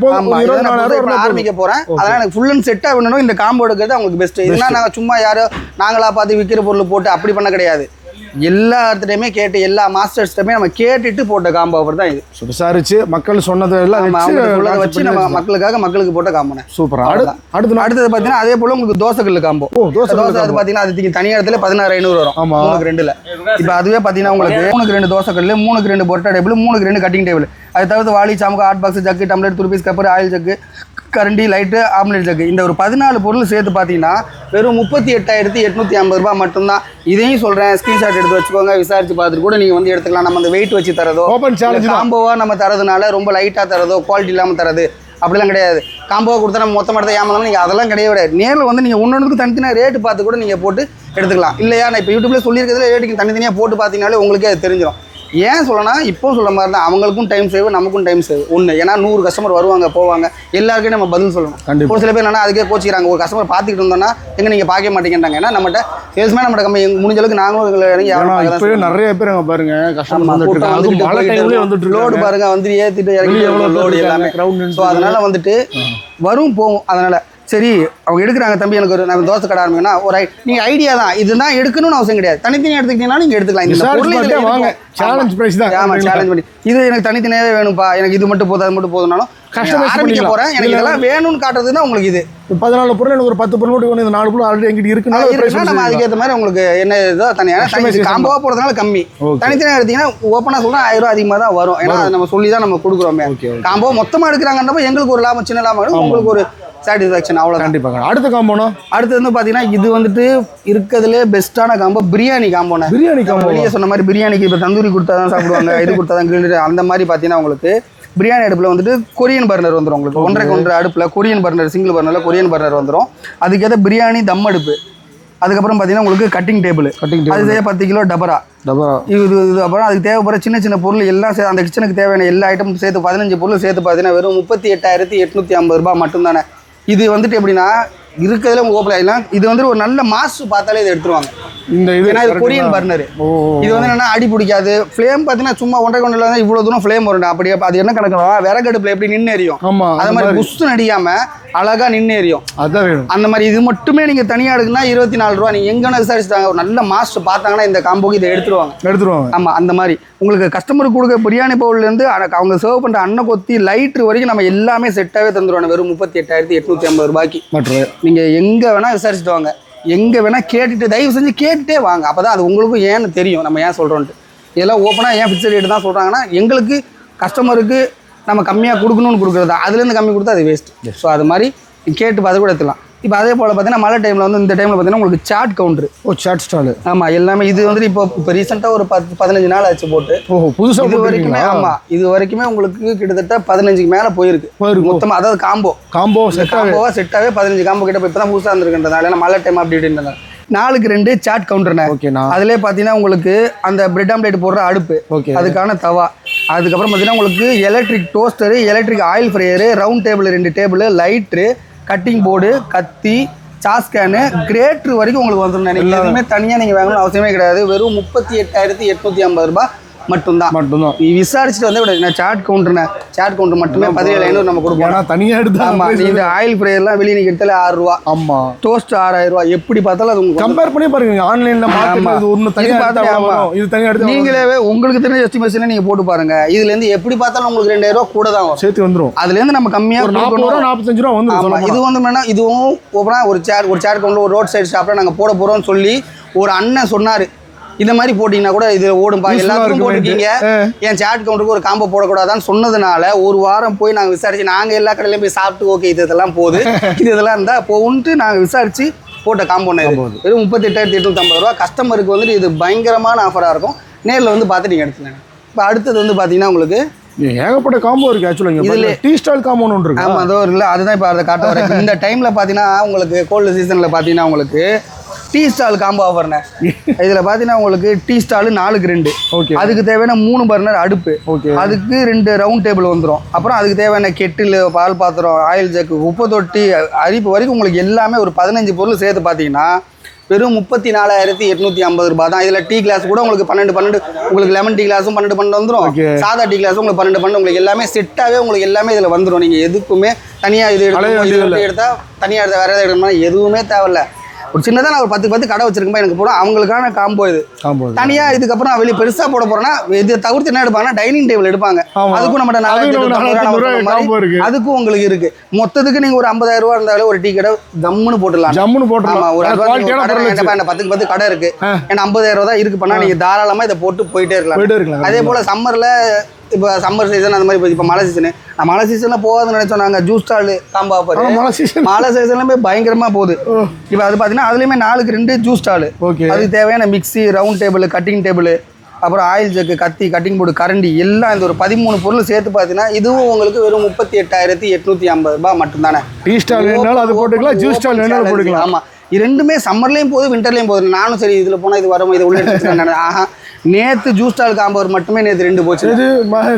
ஆரம்பிக்க போகிறேன் அதனால் எனக்கு ஃபுல் அண்ட் செட்டாக வேணும். இந்த காம்போ எடுக்கிறது அவங்களுக்கு பெஸ்ட். இதெல்லாம் நாங்கள் சும்மா யாரோ நாங்களா பார்த்து விற்கிற பொருள் போட்டு அப்படி பண்ண கிடையாது. எல்லா இடத்துலையுமே கேட்டு எல்லா மாஸ்டர்ஸ்டையுமே நம்ம கேட்டுட்டு போட்ட காம்போ ஆஃபர் தான் இது. விசாரிச்சு மக்கள் சொன்னது எல்லாம் வச்சு நம்ம மக்களுக்கு போட்ட காம்போ. சூப்பரா. அடுத்தது பார்த்தீங்கன்னா அதே போல உங்களுக்கு தோசைக்கல் காம்போ. தோசை அது பார்த்தீங்கன்னா அது தனியாக இடத்துல 16,500 வரும். 3க்கு 2ல. இப்போ அதுவே பார்த்தீங்கன்னா உங்களுக்கு 3க்கு 2 தோசைக்கல், 3க்கு 2 பொரோட்டா டேபிள், 3க்கு 2 கட்டிங் டேபிள். அது தவிர்த்து வாளி, சாமுக்கு, ஹாட் பாக்ஸ், ஜக்கு, டம்ளர், துருபீஸ், கப்பர், ஆயில் ஜக்கு, கரண்டி, லைட்டு, ஆம்லெட் ஜக்கு, இந்த ஒரு 14 பொருள் சேர்த்து பார்த்தீங்கன்னா வெறும் 38,850 ரூபாய் மட்டும்தான். இதையும் சொல்கிறேன், ஸ்க்ரீன்ஷாட் எடுத்து வச்சுக்கோங்க. விசாரிச்சு பார்த்துட்டு கூட நீங்கள் வந்து எடுத்துக்கலாம். நம்ம அந்த வெயிட் வச்சு தரதோ காம்போவாக நம்ம தரதுனால ரொம்ப லைட்டாக தரதோ குவாலிட்டி இல்லாமல் தரது அப்படிலாம் கிடையாது. காம்போவாக கொடுத்தா நம்ம மொத்தமாக எடுத்தால் ஏமாந்தாலும் நீங்கள் அதெல்லாம் கிடையாது. நேரில் வந்து நீங்கள் ஒன்றுக்கு தனித்தனியாக ரேட்டு பார்த்து கூட நீங்கள் போட்டு எடுத்துக்கலாம். இல்லையா நான் இப்போ யூடியூப்ல சொல்லியிருக்கிறதுல ரேட்டுக்கு தனித்தனியாக போட்டு பார்த்தீங்கனாலே உங்களுக்கே அது தெரிஞ்சிடும். ஏன் சொல்லணும்னா இப்போ சொல்ல மாதிரி தான் அவங்களுக்கும் டைம் சேவ் நமக்கும் டைம் சேவ் ஒன்று. ஏன்னா 100 கஸ்டமர் வருவாங்க போவாங்க, எல்லாருக்கும் நம்ம பதில் சொல்லணும். ஒரு சில பேர் என்னன்னா அதுக்கே கோச்சிக்கிறாங்க. ஒரு கஸ்டமர் பார்த்துக்கிட்டு இருந்தோம்னா எங்கே நீங்கள் பார்க்க மாட்டேங்கிறாங்க. ஏன்னா நம்மகிட்ட சேல்ஸ்மே நம்ம கம்மி முடிஞ்ச அளவுக்கு நாங்களும் நிறைய பேர் அங்கே பாருங்க லோடு பாருங்க வந்து ஏற்றிட்டு இறங்கி லோடு எல்லாமே. ஸோ அதனால வந்துட்டு வரும் போகும். அதனால சரி அவங்க எடுக்கிறாங்க தம்பி எனக்கு ஒரு நம்ம தோசை கடை ஆரம்பிங்கன்னா ஒரு நீங்கள் ஐடியா தான் இதுதான் எடுக்கணும்னு அவசியம் கிடையாது. தனித்தனியாக எடுத்துக்கிட்டீங்கன்னா நீங்கள் எடுத்துக்கலாம். இந்த பொருள் சேலஞ்ச் பிரைஸ் தான். ஆமாம் சேலஞ்ச் பண்ணி இது எனக்கு தனித்தனியாகவே வேணும்ப்பா எனக்கு இது மட்டும் போதும் அது மட்டும் போதுனாலும் ஆரம்பிக்க போகிறேன். எனக்கு இதெல்லாம் வேணும்னு காட்டுறது தான் உங்களுக்கு இது 14 பொருள் எனக்கு ஒரு 10 பொருள் மட்டும் இந்த 4 பொருள் ஆல்ரெடி எங்கிட்ட இருக்குன்னா நம்ம அதுக்கேற்ற மாதிரி உங்களுக்கு என்ன இதோ தனியாக காம்போவாக போடுறதுனால கம்மி. தனித்தனியாக எடுத்தீங்கன்னா ஓப்பனாக சொல்கிறேன் 1000 ரூபா அதிகமாக தான் வரும். ஏன்னா நம்ம சொல்லி தான் நம்ம கொடுக்குறோமே. காம்போ மொத்தமாக எடுக்கிறாங்கன்றப்ப எங்களுக்கு ஒரு லாபம் சின்ன லாபம் உங்களுக்கு ஒரு சாட்டிஸ்ஃபேக்ஷன் அவ்வளோ. கண்டிப்பாக. அடுத்த காம்போனா அடுத்து வந்து பார்த்தீங்கன்னா இது வந்துட்டு இருக்கிறதுலே பெஸ்ட்டான காம்போ பிரியாணி காம்போனா. பிரியாணி காம்போ வெளியே சொன்ன மாதிரி பிரியாணிக்கு இப்போ தந்தூரி கொடுத்தா தான் சாப்பிடுவாங்க, இது கொடுத்தா தான் கிரில். அந்த மாதிரி பார்த்தீங்கன்னா உங்களுக்கு பிரியாணி அடுப்பில் வந்துட்டு கொரியன் பர்னர் வந்துடும். உங்களுக்கு 1.5 அடுப்பில் கொரியன் பர்னர் சிங்கிள் பர்னரில் கொரியன் பர்னர் வந்துடும். அதுக்கேற்ற பிரியாணி தம் அடுப்பு. அதுக்கப்புறம் பார்த்தீங்கன்னா உங்களுக்கு கட்டிங் டேபிள் அது 10 கிலோ டபரா இது. அப்புறம் அதுக்கு தேவைப்படுற சின்ன சின்ன பொருள் எல்லாம் அந்த கிச்சனுக்கு தேவையான எல்லா ஐட்டமும் சேர்த்து 15 பொருள் சேர்த்து பார்த்தீங்கன்னா வெறும் 38,850 ரூபாய் மட்டும்தானே. இது வந்துட்டு எப்படின்னா இருக்கிறதுல உங்க ஓப்பன் ஆகிடலாம். இது வந்து ஒரு நல்ல மாஸ்டர் பார்த்தாலே இதை எடுத்துருவாங்க. இந்த இது கொரியன் பர்னர். இது வந்து என்னன்னா அடி பிடிக்காது. ஃப்ளேம் பார்த்தீங்கன்னா சும்மா 1.5 தான் இவ்வளோ தூரம் ஃப்ளேம் வரும். அப்படியே அது என்ன கணக்கு விறகடுப்புல எப்படி நின்று எரியும் அது மாதிரி புஷ்டு நடிக்காம அழகா நின்று எரியும். அதான் வேணும் அந்த மாதிரி. இது மட்டுமே நீங்க தனியா எடுக்குன்னா 24 ரூபா. நீங்க எங்கன்னா விசாரிச்சுட்டாங்க ஒரு நல்ல மாஸ்டர் பார்த்தாங்கன்னா இந்த காம்போக்கு இதை எடுத்துருவாங்க. ஆமா அந்த மாதிரி உங்களுக்கு கஸ்டமருக்கு கொடுக்க பிரியாணி பவுல்லேருந்து அவங்க சர்வ் பண்ணுற அன்ன கொத்தி லைட்ரு வரைக்கும் நம்ம எல்லாமே செட்டாகவே தந்துடுவாங்க வெறும் 38,850 ரூபாய்க்கு. நீங்கள் எங்கே வேணால் விசாரிச்சுட்டு வாங்க, எங்கே வேணால் கேட்டுட்டு தயவு செஞ்சு கேட்டுகிட்டே வாங்க. அப்போ தான் அது உங்களுக்கும் ஏன்னு தெரியும் நம்ம ஏன் சொல்கிறோன்ட்டு. இதெல்லாம் ஓப்பனாக ஏன் ஃபிக்ஸட் ரேட்டு தான் சொல்கிறாங்கன்னா எங்களுக்கு கஸ்டமருக்கு நம்ம கம்மியாக கொடுக்கணும்னு கொடுக்குறதா, அதுலேருந்து கம்மி கொடுத்தா அது வேஸ்ட். ஸோ அது மாதிரி கேட்டு பார்த்து கூட எடுத்துக்கலாம். இப்போ அதே போல் பார்த்தீங்கன்னா மழை டைமில் வந்து இந்த டைமில் பார்த்தீங்கன்னா உங்களுக்கு சாட் கவுண்டர். Chat stall. ஆமாம் எல்லாமே இது வந்துட்டு இப்போ ரீசெண்டாக ஒரு 10-15 நாள் ஆச்சு போட்டு. புதுசாக இது வரைக்குமே. ஆமாம் இது வரைக்குமே உங்களுக்கு கிட்டத்தட்ட 15க்கு மேலே போயிருக்கு மொத்தமாக. அதாவது காம்போவாக செட்டாகவே 15 காம்போ கிட்ட இப்போ தான் புதுசாக இருந்திருக்கின்றதால ஏன்னா மழை டைம் அப்படி இப்படின்றதால 4க்கு 2 சாட் கவுண்டர்ண்ணே. ஓகேண்ணா. அதிலே பார்த்தீங்கன்னா உங்களுக்கு அந்த பிரெட் ஆம்லேட் போடுற அடுப்பு, அதுக்கான தவா, அதுக்கப்புறம் பார்த்தீங்கன்னா உங்களுக்கு electric toaster, electric oil fryer, round table 2 table, lighter, cutting board, கத்தி, சாஸ்கேனு, கிரேட்ரு வரைக்கும் உங்களுக்கு வந்துடும். எதுவுமே தனியாக நீங்கள் வாங்கணும்னு அவசியமே கிடையாது. வெறும் 38,850 ரூபாய் மட்டும்தான். விசாரிச்சுட்டு வந்து விட சாட் கவுண்டர் மட்டுமே 17,500 நம்ம கொடுப்போம். தனியாக எடுத்து ஆமாம். இந்த ஆயில் ஃப்ரையர்லாம் வெளியே நீங்கள் எடுத்தாலே 6 ரூபா. ஆமாம். டோஸ்ட் 6,000 ரூபா. எப்படி பார்த்தாலும் அது உங்களுக்கு கம்பேர் பண்ணி பாருங்க. ஆன்லைனில் நீங்களே உங்களுக்கு தெரிஞ்ச எஸ்டிமேஷன் நீங்கள் போட்டு பாருங்க. இதுலேருந்து எப்படி பார்த்தாலும் உங்களுக்கு 2,000 ரூபா கூட தான் சேர்த்து வந்துடும். அதுலேருந்து நம்ம கம்மியாக 45 ரூபா வந்து. ஆமாம். இது வந்து என்னன்னா இதுவும் ஓப்பனாக ஒரு சேர் கவுண்டர் ஒரு ரோட் சைடு ஷாப்பில் நாங்கள் போட போகிறோம்னு சொல்லி ஒரு அண்ணன் சொன்னார். இந்த மாதிரி போட்டிங்கன்னா கூட இது ஓடும்பா எல்லாருக்கும் போட்டிருக்கீங்க, என் சாட் கவுண்டருக்கு ஒரு காம்போ போடக்கூடாதான்னு சொன்னதுனால ஒரு வாரம் போய் நாங்கள் விசாரிச்சு நாங்கள் எல்லா கடையிலையும் போய் சாப்பிட்டு ஓகே இதெல்லாம் போகுது இதெல்லாம் இருந்தால் போகுன்ட்டு நாங்கள் விசாரித்து போட்ட காம்போ வெறும் 38,850 ரூபா. கஸ்டமருக்கு வந்துட்டு இது பயங்கரமான ஆஃபராக இருக்கும். நேரில் வந்து பார்த்து நீங்கள் எடுத்துக்கங்க. இப்போ அடுத்தது வந்து பார்த்தீங்கன்னா உங்களுக்கு ஏகப்பட்ட காம்போ இருக்குது. ஆக்சுவலாக இதில் டீ ஸ்டால் காம்போ ஒன்று இருக்குது. ஆமாம் அதோ இல்லை அதுதான் இப்போ அதை காட்ட வரேன். இந்த டைமில் பார்த்தீங்கன்னா உங்களுக்கு கோல்டு சீசனில் பார்த்தீங்கன்னா உங்களுக்கு டீ ஸ்டால் காம்போ ஆஃபர்ண்ணே. இதில் பார்த்தீங்கன்னா உங்களுக்கு டீ ஸ்டாலு 4க்கு 2. ஓகே. அதுக்கு தேவையான 3 பர்னர் அடுப்பு. ஓகே. அதுக்கு 2 ரவுண்ட் டேபிள் வந்துடும். அப்புறம் அதுக்கு தேவையான கெட்டில், பால் பாத்திரம், ஆயில் ஜக்கு, உப்பு தொட்டி, அரிப்பு வரைக்கும் உங்களுக்கு எல்லாமே ஒரு 15 பொருள் சேர்த்து பார்த்தீங்கன்னா வெறும் 34,850 ரூபாய் தான். இதில் டீ கிளாஸ் கூட உங்களுக்கு 12 உங்களுக்கு லெமன் டீ கிளாஸும் 12 வந்துடும். சாதா டீ கிளாஸும் உங்களுக்கு 12 உங்களுக்கு எல்லாமே செட்டாகவே உங்களுக்கு எல்லாமே இதில் வந்துடும். நீங்கள் எதுக்குமே தனியாக இது எடுத்தால் தனியாக எடுத்தால் வேறு எதாவது எடுக்கணும்னா எதுவுமே தேவையில்ல. ஒரு சின்னதாக நான் ஒரு 10 கடை வச்சிருக்கேன் எனக்கு போகிறோம் அவங்களுக்கான காம்போ இது. தனியாக இதுக்கப்புறம் நான் வெளியே பெருசாக போட போகிறேன்னா இது தவிர்த்து என்ன எடுப்பாங்கன்னா டைனிங் டேபிள் எடுப்பாங்க. அதுக்கும் நம்ம அதுக்கும் உங்களுக்கு இருக்கு. மொத்தத்துக்கு நீங்கள் ஒரு 50,000 ரூபா இருந்தாலும் ஒரு டீ கடை ஜம்முன்னு போட்டுடலாம். ஒரு 10 கடை இருக்கு. ஏன்னா 50,000 ரூபா தான் இருக்கு பண்ணா நீங்கள் தாராளமாக இதை போட்டு போயிட்டே இருக்கலாம். அதே போல் சம்மரில் இப்போ சம்மர் சீசன் அந்த மாதிரி போய் இப்போ மழை சீசனு நான் மழை சீசனில் போகாதுன்னு நினச்சோம். நாங்கள் ஜூஸ் ஸ்டால் காம்போ ஆஃபர் மழை சீசன்லேயுமே பயங்கரமாக போகுது. இப்போ அது பார்த்தீங்கன்னா அதுலேயுமே 4க்கு 2 ஜூஸ் ஸ்டாலு. ஓகே. அதுக்கு தேவையான mixie, round table, cutting table, அப்புறம் ஆயில் ஜக்கு, கத்தி, கட்டிங் போர்டு, கரண்டி எல்லாம் இந்த ஒரு 13 பொருள் சேர்த்து பார்த்தீங்கன்னா இதுவும் உங்களுக்கு வெறும் 38,850 ரூபாய் மட்டும்தானே. டீ ஸ்டால் வேணாலும் அது போட்டுக்கலாம், ஜூஸ் ஸ்டால் வேணாலும் போட்டுக்கலாம். ஆமாம், இது ரெண்டுமே சம்மர்லேயும் போகுது விண்டர்லேயும் போகுது. நானும் சரி இதில் போனால் இது வரும் இது உள்ள ஆஹா நேற்று ஜூஸ் ஸ்டால் காம்போ மட்டுமே நேற்று 2 போச்சு.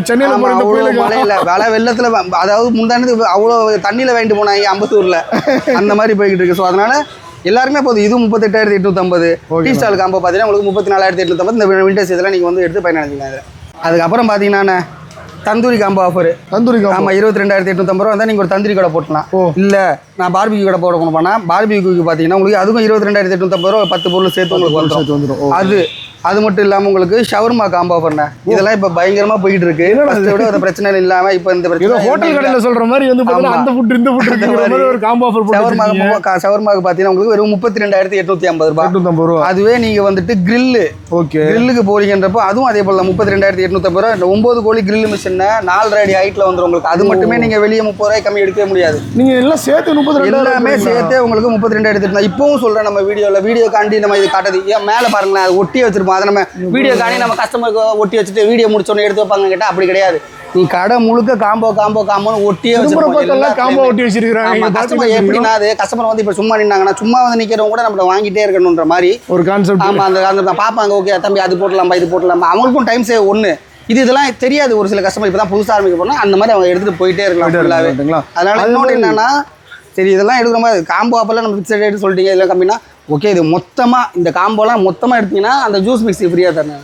சென்னையில் மழையில் வேலை வெள்ளத்தில் அதாவது முந்தானது அவ்வளோ தண்ணியில் வாங்கிட்டு போனாங்க அம்பத்தூரில் அந்த மாதிரி போய்கிட்டு இருக்கு. ஸோ அதனால எல்லாருமே போதும். இது 38,850. டீ ஸ்டால் காம்போ பார்த்தீங்கன்னா உங்களுக்கு 34,850. இந்த விண்டர்ஸ் இதெல்லாம் நீங்கள் வந்து எடுத்து பயனடைஞ்சிக்கலாம். அதுக்கப்புறம் பார்த்தீங்கன்னா tandoori combo offer. Tandoori combo ஆமாம் 22,850 ரூபா வந்தால் நீங்கள் ஒரு தந்தூரி கடை போட்டலாம். இல்லை நான் பார்பிக்யூ கடை போட போனால் பார்பிக்யூக்கு பார்த்தீங்கன்னா உங்களுக்கு அதுவும் 22,850 ரூபா 10 பொருள் சேர்த்து உங்களுக்கு வந்துடும். அது மட்டும் இல்லாமல் உங்களுக்கு ஷவர்மா காம்போ ஆஃபர்ண்ணே. இதெல்லாம் இப்போ பயங்கரமாக போயிட்டு இருக்கு. விட அந்த பிரச்சனை இல்லாமல் இப்போ இந்த பிரச்சனை ஹோட்டல் கடையில் சொல்கிற மாதிரி வந்து அந்த ஃபுட் இந்த ஃபுட் ஒரு காம்போ ஆஃபர் ஷவர்மாக்கு பார்த்தீங்கன்னா உங்களுக்கு வெறும் 32,850 ரூபாய். அதுவே நீங்கள் வந்துட்டு கிரில்லு கிரில்லுக்கு போறீங்கன்றப்போ அதுவும் அதே போல் 32,850 ரூபா. 9 கோழி கிரில் மிஷின் 4 அடி ஹைட்டில் வந்துடும் உங்களுக்கு. அது மட்டுமே நீங்கள் வெளியே 30 ரூபாய் கம்மி எடுக்கவே முடியாது. நீங்கள் எல்லாம் சேர்த்து 32 எல்லாமே சேர்த்து உங்களுக்கு 32,850. இப்பவும் சொல்கிறேன் நம்ம வீடியோ காண்டி நம்ம இது காட்டுறது ஏன் மேலே பாருங்களேன் அது ஒட்டி வச்சிருப்போம். அதை நம்ம வீடியோ காணி நம்ம கஸ்டமருக்கு ஒட்டி வச்சுட்டு வீடியோ முடிச்சோன்னு எடுத்து வைப்பாங்க கேட்டால் அப்படி கிடையாது. நீ கடை முழுக்க காம்போன்னு ஒட்டியே வச்சிருக்காங்க. கஸ்டமர் எப்படின்னா அது கஸ்டமர் வந்து இப்போ சும்மா நின்னாங்கன்னா சும்மா வந்து நிற்கிறவங்க கூட நம்ம வாங்கிட்டே இருக்கணுன்ற மாதிரி ஒரு கான்செப்ட். ஆமாம், அந்த கான்செப்ட் தான் பார்ப்பாங்க. ஓகே தம்பி அது போட்டலாமா இது போட்டலாமா அவங்களுக்கும் டைம் சேவ் ஒன்று. இதெல்லாம் தெரியாது ஒரு சில கஸ்டமர் இப்போ தான் புதுசாக ஆரம்பிக்க போனால் அந்த மாதிரி அவங்க எடுத்துகிட்டு போயிட்டே இருக்கலாம். அதனால இன்னொன்று என்னன்னா சரி இதெல்லாம் எடுக்கிற மாதிரி காம்போ ஆஃபரில் நம்ம ஃபிக்ஸட் ரேட்டு சொல்லிட்டீங்க இதெல்லாம் கம்மினா ஓகே இது மொத்தமாக இந்த காம்போலாம் மொத்தமாக எடுத்தீங்கன்னா அந்த ஜூஸ் மிக்ஸி ஃப்ரீயாக தரேன்.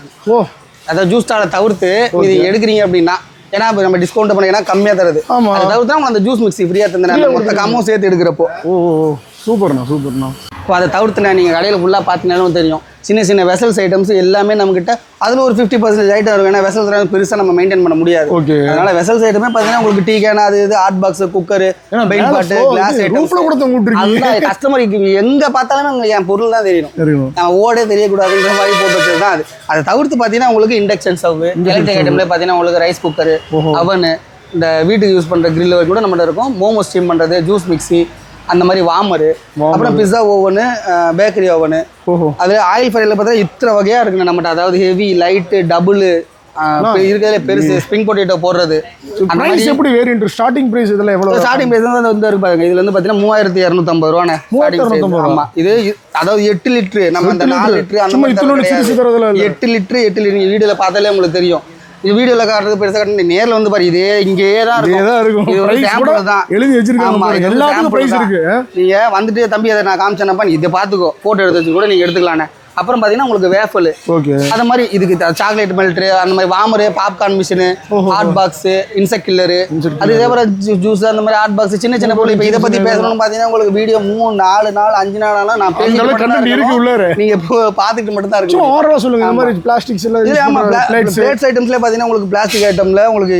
அதாவது ஜூஸ் ஸ்டாலை தவிர்த்து இது எடுக்கிறீங்க அப்படின்னா ஏன்னா இப்போ நம்ம டிஸ்கவுண்ட் பண்ணிங்கன்னா கம்மியாக தருது. அதை தவிர்த்து அவங்க அந்த ஜூஸ் மிக்ஸி ஃப்ரீயாக தந்துடுறேன் மொத்த காம்போ சேர்த்து எடுக்கிறப்போ. சூப்பர்ண்ணா. இப்போ அதை தவிர்த்துனா நீங்கள் கடையில் ஃபுல்லாக பார்த்தீங்கன்னாலும் தெரியும் சின்ன வெசல்ஸ் ஐட்டம்ஸ் எல்லாமே நம்மகிட்ட அதில் ஒரு 50% ஐட்டம் இருக்கும். ஏன்னா வெசல்ஸ் பெருசாக நம்ம மெயின்டைன் பண்ண முடியாது. அதனால வெசல்ஸ் ஐட்டமே பார்த்தீங்கன்னா உங்களுக்கு டீ கேன் அது இது ஹாட் பாக்ஸ் குக்கர் பெயிண்ட் பாட்டு கிளாஸ் ஐட்டம்ஸ் கஸ்டமருக்கு எங்கே பார்த்தாலுமே என் பொருள் தான் தெரியணும். நான் ஓடே தெரியக்கூடாதுன்ற மாதிரி போட்டு வச்சது தான் அது. அதை தவிர்த்து பார்த்தீங்கன்னா உங்களுக்கு இண்டக்ஷன் ஸ்டவ் எலக்ட்ரிக் ஐட்டம்ல பார்த்தீங்கன்னா உங்களுக்கு ரைஸ் குக்கர் அவனு இந்த வீட்டுக்கு யூஸ் பண்ணுற கிரில் கூட நம்மகிட்ட இருக்கும். மோமோ ஸ்டீம் பண்ணுறது ஜூஸ் மிக்ஸி அந்த மாதிரி வாமரு அப்புறம் பிஸ்ஸா ஓவனு பேக்கரி ஓவனு அது ஆயில் ஃப்ரைல பார்த்தா இத்தனை வகையாக இருக்குங்க நம்மகிட்ட. அதாவது ஹெவி லைட்டு டபுள் இருக்கிறதுல பெருசு ஸ்ப்ரிங் பொட்டேட்டோ போடுறது. எப்படி வேரியன்ட் ஸ்டார்டிங் பிரைஸ் இதெல்லாம் எவ்வளோ? ஸ்டார்டிங் பிரைஸ் வந்து இருக்கு பாருங்க. இதுல வந்து பார்த்தீங்கன்னா 3,250 ரூபாண்ணே. ஆமா இது அதாவது 8 லிட்டரு நம்ம அந்த 4 லிட்டரு அந்த மாதிரி 8 லிட்டரு வீடியோல பார்த்தாலே உங்களுக்கு தெரியும். இது வீடியோவில் காட்டுறது பெருசாக காட்டு நேரில் வந்து பாரு இதே இங்கேயே தான் இருக்கும். இது ஒரு சாம்பிள் தான் எழுதி வச்சிருக்காங்க. எல்லாத்துக்கும் பிரைஸ் இருக்கு. நீங்கள் வந்துட்டு தம்பி அதை நான் காமிச்சேனப்பா இதை பார்த்துக்கோ ஃபோட்டோ எடுத்து வச்சு கூட நீங்கள் எடுத்துக்கலாண்ணே. அப்புறம் பார்த்தீங்கன்னா உங்களுக்கு வேஃபல் அந்த மாதிரி இதுக்கு சாக்லேட் மெல்ட்ரு அந்த மாதிரி warmer popcorn machine hot box insect killer அது இதே போல ஜூஸ் அந்த மாதிரி ஹாட் பாக்ஸ் சின்ன பொருள். இப்போ இதை பற்றி பேசணும்னு பார்த்தீங்கன்னா உங்களுக்கு வீடியோ 3 4 நாள் 5 நாளாக நான் நீங்கள் இப்போ பார்த்துட்டு மட்டும் தான் இருக்கு. சொல்லுங்க பிளாஸ்டிக்ஸ் பிளேட்ஸ் ஐட்டம்ஸ்ல பார்த்தீங்கன்னா உங்களுக்கு பிளாஸ்டிக் ஐட்டம்ல உங்களுக்கு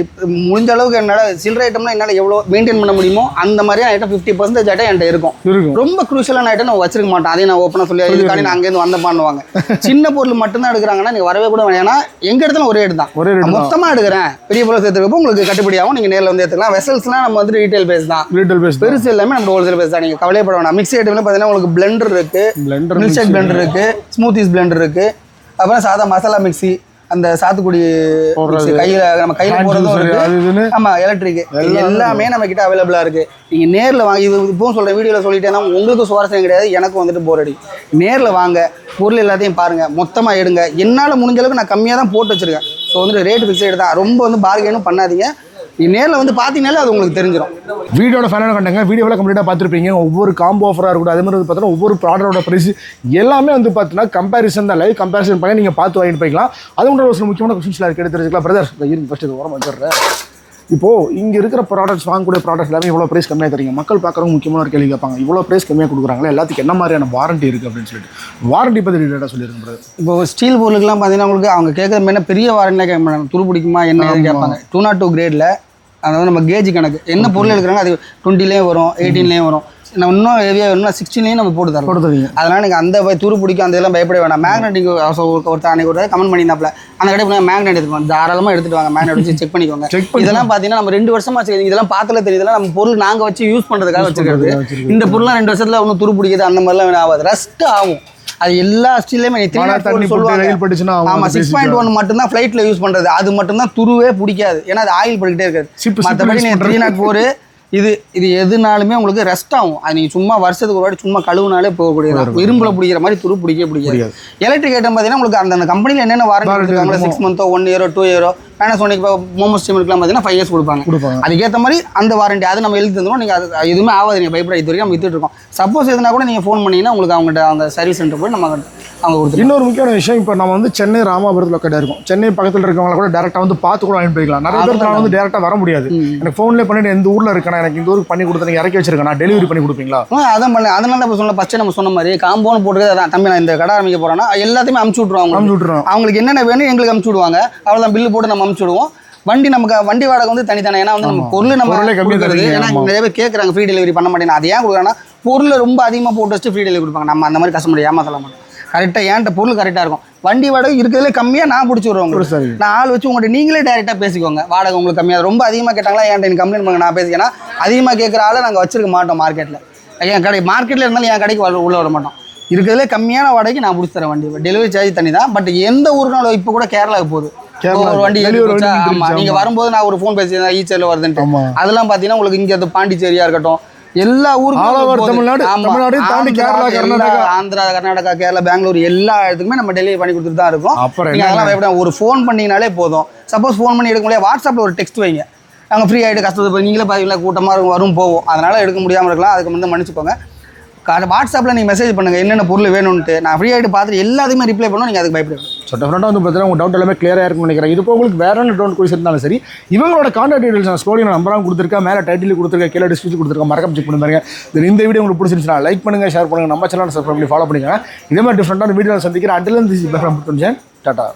முடிஞ்ச அளவுக்கு என்னால் சில்லற ஐட்டம்னா என்னால் எவ்வளோ மெயின்டைன் பண்ண முடியுமோ அந்த மாதிரியான ஐட்டம் 50% ஐட்டம் என்கிட்ட இருக்கும். ரொம்ப குரூஷியலான ஐட்டம் நான் வச்சிருக்க மாட்டேன். அதையும் நான் ஓப்பனாக சொல்லி இதுக்காண்டி நான் அங்கேருந்து வந்தப்பான்னு சின்ன பொருள் மட்டும் தான் எடுக்கிறாங்கன்னா நீங்க வரவே கூட வேணாம். ஏன்னா எங்க இடத்துல ஒரே ரேட் தான். மொத்தமா எடுக்கிறேன் பெரிய பொருள் சேர்த்துக்கப்போ உங்களுக்கு கட்டுப்படி ஆகும். நீங்க நேரில் வந்து எடுத்துக்கலாம். வெசல்ஸ்லாம் நம்ம வந்து ரீட்டைல் பேஸ் தான். பெருசு எல்லாமே நம்ம ஹோல்சேல் பேஸ் தான். நீங்க கவலைப்பட வேணாம். மிக்ஸி ஐட்டம்ல பார்த்தீங்கன்னா உங்களுக்கு பிளெண்டர் இருக்கு, மில்க் ஷேக் பிளெண்டர் இருக்கு, ஸ்மூத்திஸ் பிளெண்டர் இருக்கு, அப்புறம் சாதா மசாலா மிக்ஸி அந்த சாத்துக்குடி நம்ம கையில போறதும் இருக்கு. ஆமா, எலக்ட்ரிக் எல்லாமே நம்ம கிட்ட அவைலபிளா இருக்கு. நீங்க நேர்ல வாங்க. இது இப்பவும் சொல்றேன், வீடியோல சொல்லிட்டேன்னா உங்களுக்கு சுவாரஸ்யம் கிடையாது, எனக்கு வந்துட்டு போர் அடி. நேர்ல வாங்க, பொருள் எல்லாத்தையும் பாருங்க, மொத்தமா எடுங்க. என்னால முடிஞ்ச அளவுக்கு நான் கம்மியா தான் போட்டு வச்சிருக்கேன். ஸோ வந்துட்டு ரேட் ஃபிக்ஸட் தான், ரொம்ப வந்து பார்கெனும் பண்ணாதீங்க. நீ நேரில் வந்து பார்த்தீங்கனாலே அது உங்களுக்கு தெரிஞ்சிடும். வீடியோட ஃபைனலாக கண்டாங்க, வீடியோவில் கம்ப்ளீட்டாக பார்த்துருப்பீங்க. ஒவ்வொரு காம்போ ஆஃபராக இருக்கட்டும், அதே மாதிரி வந்து பார்த்தீங்கன்னா ஒவ்வொரு ப்ராடக்டோட ப்ரைஸ் எல்லாமே வந்து பார்த்தீங்கன்னா கம்பேரிசன் தான், லைவ் கம்பேரிசன் பண்ணி நீங்கள் பார்த்து வாங்கிட்டு போய்க்கலாம். அது ஒன்று ஒரு சில முக்கியமான கொஸ்டின்ஸ்லாம் இருக்குது, எடுத்து தெரிஞ்சுக்கலாம். பிரதர் இருக்கு ஃபஸ்ட்டு இது ஓரம் வச்சிடுறேன். இப்போது இங்கே இருக்கிற ப்ராடக்ட்ஸ், வாங்கக்கூடிய ப்ராடக்ட்ஸ் எல்லாமே இவ்வளோ ப்ரைஸ் கம்மியாக தரீங்க, மக்கள் பார்க்குறவங்க முக்கியமான ஒரு கேள்வி கேட்பாங்க, இவ்வளோ ப்ரைஸ் கம்மியாக கொடுக்குறாங்களே, எல்லாத்துக்கும் என்ன மாதிரியான வாரண்டி இருக்குது அப்படின்னு சொல்லிட்டு வாரண்டி பற்றி டீட்டெயிலாக சொல்லியிருக்கேன் பிரதர். இப்போ ஸ்டீல் பொருளுக்குலாம் பார்த்தீங்கன்னா உங்களுக்கு அவங்க கேட்குற மாதிரி பெரிய வாரண்டியாக கேட்க மாட்டாங்க, துரு பிடிக்குமா என்ன கேட்பாங்க. 202 கிரேடில் அதாவது நம்ம கேஜ் கணக்கு என்ன பொருள் எடுக்கிறாங்க அது 20லேயும் வரும், 18லேயும் வரும். நம்ம இன்னும் ஹெவியாக வேணும்னா 16லேயும் நம்ம போட்டு தரோம். அதனால் நீங்கள் அந்த துரு பிடிக்கும் அந்த இதெல்லாம் பயப்பட வேண்டாம். மேக்னெட்டிக் ஒருத்தர் அன்றைக்கி ஒரு கமெண்ட் பண்ணியிருந்தாப்புல, அந்த கடை போய் மேக்னெட் எடுத்துக்கோங்க, தாராளமாக எடுத்துட்டு வாங்க, மேக்னெட் வச்சு செக் பண்ணிக்கோங்க. இதெல்லாம் பார்த்தீங்கன்னா நம்ம 2 வருஷமா வச்சுக்கிறது, இதெல்லாம் பார்த்துல தெரியுதுலாம் நம்ம பொருள் நாங்கள் வச்சு யூஸ் பண்ணுறதுக்காக வச்சுக்கிறது. இந்த பொருள்லாம் 2 வருஷத்துல ஒன்றும் துரு பிடிக்குது அந்த மாதிரிலாம் ஆகாது, ரஸ்ட் ஆகும். அது எல்லா ஸ்டீல்லையுமே சொல்லுவாங்க. ஆமா, 6.1 மட்டும்தான் ஃப்ளைட்டில் யூஸ் பண்ணுறது, அது மட்டும்தான் துருவே பிடிக்காது, ஏன்னா அது ஆயில் பண்ணிக்கிட்டே இருக்காது. மற்றபடி 304 இது எதுனாலுமே உங்களுக்கு ரெஸ்ட் ஆகும். அது நீங்கள் சும்மா வருஷத்துக்கு ஒரு வாட்டி சும்மா கழுவுனாலே போகக்கூடியது. இரும்புல பிடிக்கிற மாதிரி துரு பிடிக்காது. எலக்ட்ரிக் ஐட்டம் பார்த்தீங்கன்னா உங்களுக்கு அந்த கம்பெனியில் என்னென்ன வாரண்டி கொடுத்துருக்காங்களோ 6 மந்த்தோ 1 இயரோ 2 இயரோ, பேனாசோனிக் இப்போ மோமோ ஸ்டீமருக்குலாம் பார்த்தீங்கன்னா 5 இயர்ஸ் கொடுப்பாங்க. அதுக்கேற்ற மாதிரி அந்த வாரண்டி அது நம்ம எழுதி தந்துடும். நீங்கள் அது எதுவுமே ஆகாது, நீங்கள் பயப்பட. இது வரைக்கும் நம்ம வித்துட்டு இருக்கோம். சப்போஸ் எதுனா கூட நீங்கள் ஃபோன் பண்ணிங்கன்னா உங்களுக்கு அவங்கள்ட்ட அந்த சர்வீஸ் சென்டர் போய் நம்ம அவங்க கொடுத்து. இன்னொரு முக்கியமான விஷயம், இப்போ நம்ம வந்து சென்னை ராமாபுரத்தில் கடை இருக்கும், சென்னை பக்கத்தில் இருக்கவங்க கூட டேரெக்டாக வந்து பார்த்து கூட வாங்கி போய்க்கலாம். நிறைய பேருக்கு நான் வந்து டேரெக்டாக வர முடியாது, எனக்கு ஃபோன்லேயே பண்ணிட்டு எந்த ஊரில் இருக்கேன், எனக்கு இந்த ஊருக்கு பண்ணி கொடுத்து நீங்கள் இறக்கி வச்சிருக்கேன், நான் டெலிவரி பண்ணி கொடுப்பீங்களா? அதான் பண்ணல. அதனால நம்ம சொன்ன ஃபஸ்ட்டு நம்ம சொன்ன மாதிரி காம்பவுண்ட் போட்டு அதான் தம்பி நான் இந்த கடை ஆரம்பிக்க போகிறேன்னா எல்லாத்தையுமே அமுச்சு விட்ருவோம். அவங்களுக்கு என்னென்ன வேணும் எங்களுக்கு அமுச்சு விடுவாங்க, அவ்வளோதான் பில்லு போட்டு நம்ம அமுச்சு விடுவோம். வண்டி நமக்கு வண்டி வாடகை வந்து தனித்தானே, ஏன்னா வந்து நம்ம பொருள் நம்ம கொடுக்குறது. ஏன்னா நிறைய பேர் கேட்குறாங்க ஃப்ரீ டெலிவரி பண்ண மாட்டேங்க. அது ஏன் கொடுக்குறாங்கன்னா பொருளை ரொம்ப அதிகமாக போட்டு வச்சுட்டு ஃப்ரீ டெலிவரி கொடுப்பாங்க. நம்ம அந்த மாதிரி கஸ்டமர் ஏமாத்தல மாட்டோம். கரெக்டாக ஏன்ட்ட பொருள் கரெக்டாக இருக்கும். வண்டி வாடகை இருக்கிறதுல கம்மியாக நான் பிடிச்சி விடுவாங்க. நான் ஆள் வச்சு உங்கள்கிட்ட நீங்களே டேரெக்டாக பேசிக்கோங்க, வாடகை உங்களுக்கு கம்மியாக. ரொம்ப அதிகமாக கேட்டாங்களா ஏன்ட்ட எனக்கு கம்ப்ளைண்ட் பண்ணுங்க, நான் பேசிக்கேன்னா அதிகமாக கேட்குற ஆளை நாங்கள் வச்சிருக்க மாட்டோம் மார்க்கெட்டில். என் கடை மார்க்கெட்டில் இருந்தாலும் என் கடைக்கு உள்ளே வர மாட்டோம். இருக்கிறதுலே கம்மியான வாடகைக்கு நான் பிடிச்சி தரேன். வண்டி டெலிவரி சார்ஜ் தனி தான். பட் எந்த ஊருனாலும் இப்போ கூட கேரளாவுக்கு போகுது ஒரு வண்டி. ஆமா, நீங்க வரும்போது நான் ஒரு ஃபோன் பேசியிருந்தேன் ஈச்சர்ல வருதுன்ட்டு. அதெல்லாம் பாத்தீங்கன்னா உங்களுக்கு இங்க பாண்டிச்சேரியா இருக்கட்டும், எல்லா ஊருக்கும் தமிழ்நாடு தாண்டி கேரளா, கர்நாடகா, ஆந்திரா, கர்நாடகா, கேரளா, பெங்களூர் எல்லா இடத்துக்குமே நம்ம டெலிவரி பண்ணி கொடுத்துட்டு தான் இருக்கோம். நீங்க அதெல்லாம் பயப்படாம ஒரு ஃபோன் பண்ணீங்கனாலே போதும். சப்போஸ் ஃபோன் பண்ணி எடுக்க முடியாது, வாட்ஸ்அப்ல ஒரு டெக்ஸ்ட் வைங்க, நாங்கள் ஃப்ரீ ஆகிட்டு கஷ்டத்தை நீங்களே பார்த்தீங்களா கூட்டமாக வரும் போவோம். அதனால எடுக்க முடியாமல் இருக்கலாம், அதுக்கு வந்து மன்னிச்சுக்கோங்க. வாட்ஸ்அப்பில் நீங்கள் மெசேஜ் பண்ணுங்கள் என்னென்ன பொருள் வேணும்ட்டு, நான் ஃப்ரீ ஆகிட்டு பார்த்துட்டு எல்லாத்தையுமே ரிப்ளை பண்ணணும். நீங்கள் அதுக்கு பயப்படுங்க. ஸோ டெஃபினட்டாக வந்து பார்த்தீங்கன்னா உங்கள் டவுட் எல்லாமே கிளியராக இருக்கும்னு நினைக்கிறேன். இது இப்போ உங்களுக்கு வேற என்ன டவுட் கொய்ஸ் இருந்தாலும் சரி, இவங்களோட கான்டாக்ட் டீடைல்ஸ் நான் ஸ்டோரி நம்பராக கொடுத்துருக்கேன், மேலே டைட்டில் கொடுத்துருக்கேன், கீழே டிஸ்கிரிப்ஷன் கொடுத்துருக்கேன், மறக்காம செக் பண்ணி பாருங்க. இந்த வீடியோ உங்களுக்கு பிடிச்சிருந்துச்சுன்னா லைக் பண்ணுங்கள், ஷேர் பண்ணுங்கள், நம்ம சேனல் சப்ஸ்கிரைப் பண்ணி ஃபாலோ பண்ணிக்கோங்க. இதே மாதிரி டிஃப்ரெண்டான வீடியோ சந்திக்கிறேன். Until this is Tata.